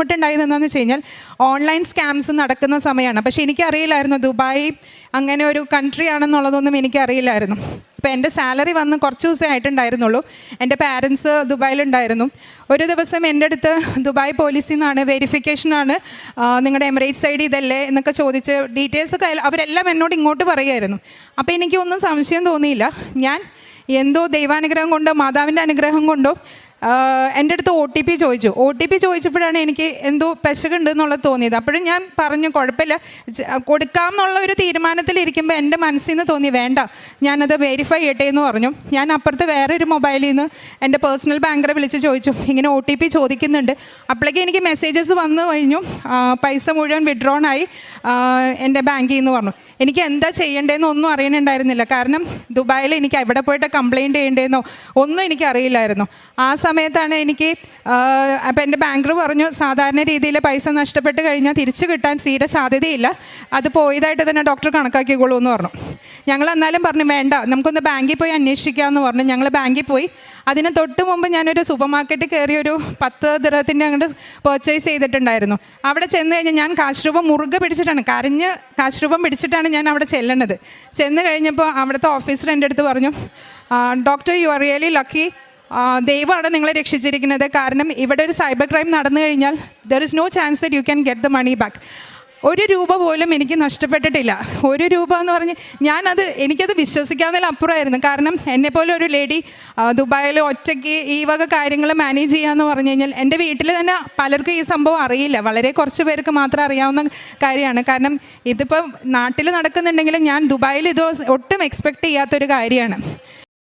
ബുദ്ധിമുട്ടുണ്ടായത് എന്താണെന്ന് വെച്ച് കഴിഞ്ഞാൽ ഓൺലൈൻ സ്കാംസ് നടക്കുന്ന സമയമാണ്. പക്ഷേ എനിക്കറിയില്ലായിരുന്നു ദുബായ് അങ്ങനെ ഒരു കൺട്രി ആണെന്നുള്ളതൊന്നും എനിക്കറിയില്ലായിരുന്നു. ഇപ്പോൾ എൻ്റെ സാലറി വന്ന് കുറച്ച് ദിവസമേ ആയിട്ടുണ്ടായിരുന്നുള്ളൂ. എൻ്റെ പാരൻസ് ദുബായിലുണ്ടായിരുന്നു. ഒരു ദിവസം എൻ്റെ അടുത്ത് ദുബായ് പോലീസിൽ നിന്നാണ് വെരിഫിക്കേഷനാണ്, നിങ്ങളുടെ എമിറേറ്റ്സ് ഐ ഡി ഇതല്ലേ എന്നൊക്കെ ചോദിച്ച് ഡീറ്റെയിൽസൊക്കെ അവരെല്ലാം എന്നോട് ഇങ്ങോട്ട് പറയുമായിരുന്നു. അപ്പോൾ എനിക്കൊന്നും സംശയം തോന്നിയില്ല. ഞാൻ എന്തോ ദൈവാനുഗ്രഹം കൊണ്ടോ മാതാവിൻ്റെ അനുഗ്രഹം കൊണ്ടോ എൻ്റെ അടുത്ത് OTP ചോദിച്ചു. OTP ചോദിച്ചപ്പോഴാണ് എനിക്ക് എന്തോ പെശകുണ്ട് എന്നുള്ളത് തോന്നിയത്. അപ്പോഴും ഞാൻ പറഞ്ഞു കുഴപ്പമില്ല, കൊടുക്കാം എന്നുള്ള ഒരു തീരുമാനത്തിലിരിക്കുമ്പോൾ എൻ്റെ മനസ്സിൽ നിന്ന് തോന്നി വേണ്ട, ഞാനത് വെരിഫൈ ചെയ്യട്ടെ എന്ന് പറഞ്ഞു. ഞാൻ അപ്പുറത്ത് വേറെ ഒരു മൊബൈലിൽ നിന്ന് എൻ്റെ പേഴ്സണൽ ബാങ്കറെ വിളിച്ച് ചോദിച്ചു, ഇങ്ങനെ OTP ചോദിക്കുന്നുണ്ട്. അപ്പോഴേക്കും എനിക്ക് മെസ്സേജസ് വന്നു കഴിഞ്ഞു, പൈസ മുഴുവൻ വിഡ്രോൺ ആയി എൻ്റെ ബാങ്കിൽ നിന്ന് പറഞ്ഞു. എനിക്ക് എന്താ ചെയ്യേണ്ടതെന്ന് ഒന്നും അറിയുന്നുണ്ടായിരുന്നില്ല. കാരണം ദുബായിൽ എനിക്ക് എവിടെ പോയിട്ട് കംപ്ലയിൻറ്റ് ചെയ്യേണ്ടതെന്നോ ഒന്നും എനിക്കറിയില്ലായിരുന്നു. ആ സമയത്താണ് എനിക്ക് അപ്പോൾ എൻ്റെ ബാങ്കർ പറഞ്ഞു, സാധാരണ രീതിയിൽ പൈസ നഷ്ടപ്പെട്ട് കഴിഞ്ഞാൽ തിരിച്ചു കിട്ടാൻ തീരെ സാധ്യതയില്ല, അത് പോയതായിട്ട് തന്നെ ഡോക്ടർ കണക്കാക്കിക്കോളൂ എന്ന് പറഞ്ഞു. ഞങ്ങൾ എന്നാലും പറഞ്ഞു വേണ്ട, നമുക്കൊന്ന് ബാങ്കിൽ പോയി അന്വേഷിക്കാമെന്ന് പറഞ്ഞു. ഞങ്ങൾ ബാങ്കിൽ പോയി. അതിന് തൊട്ട് മുമ്പ് ഞാനൊരു സൂപ്പർ മാർക്കറ്റിൽ കയറി ഒരു 10 ദിർഹത്തിൻ്റെ അങ്ങോട്ട് പർച്ചേസ് ചെയ്തിട്ടുണ്ടായിരുന്നു. അവിടെ ചെന്ന് കഴിഞ്ഞാൽ ഞാൻ കാശ് രൂപ മുറുകെ പിടിച്ചിട്ടാണ്, കരഞ്ഞ് കാശ് രൂപം പിടിച്ചിട്ടാണ് ഞാൻ അവിടെ ചെല്ലണത്. ചെന്ന് കഴിഞ്ഞപ്പോൾ അവിടുത്തെ ഓഫീസർ എൻ്റെ അടുത്ത് പറഞ്ഞു, doctor you are really lucky, ദൈവമാണ് നിങ്ങളെ രക്ഷിച്ചിരിക്കുന്നത്. കാരണം ഇവിടെ ഒരു സൈബർ ക്രൈം നടന്നു കഴിഞ്ഞാൽ there is no chance that you can get the money back. 1 രൂപ പോലും എനിക്ക് നഷ്ടപ്പെട്ടിട്ടില്ല. 1 രൂപ എന്ന് പറഞ്ഞ് എനിക്കത് വിശ്വസിക്കാവുന്നതിൽ അപ്പുറമായിരുന്നു. കാരണം എന്നെപ്പോലെ ഒരു ലേഡി ദുബായിൽ ഒറ്റയ്ക്ക് ഈ വക കാര്യങ്ങൾ മാനേജ് ചെയ്യാമെന്ന് പറഞ്ഞു കഴിഞ്ഞാൽ എൻ്റെ വീട്ടിൽ തന്നെ പലർക്കും ഈ സംഭവം അറിയില്ല, വളരെ കുറച്ച് പേർക്ക് മാത്രം അറിയാവുന്ന കാര്യമാണ്. കാരണം ഇതിപ്പോൾ നാട്ടിൽ നടക്കുന്നുണ്ടെങ്കിലും ഞാൻ ദുബായിൽ ഇത് ഒട്ടും എക്സ്പെക്റ്റ് ചെയ്യാത്തൊരു കാര്യമാണ്.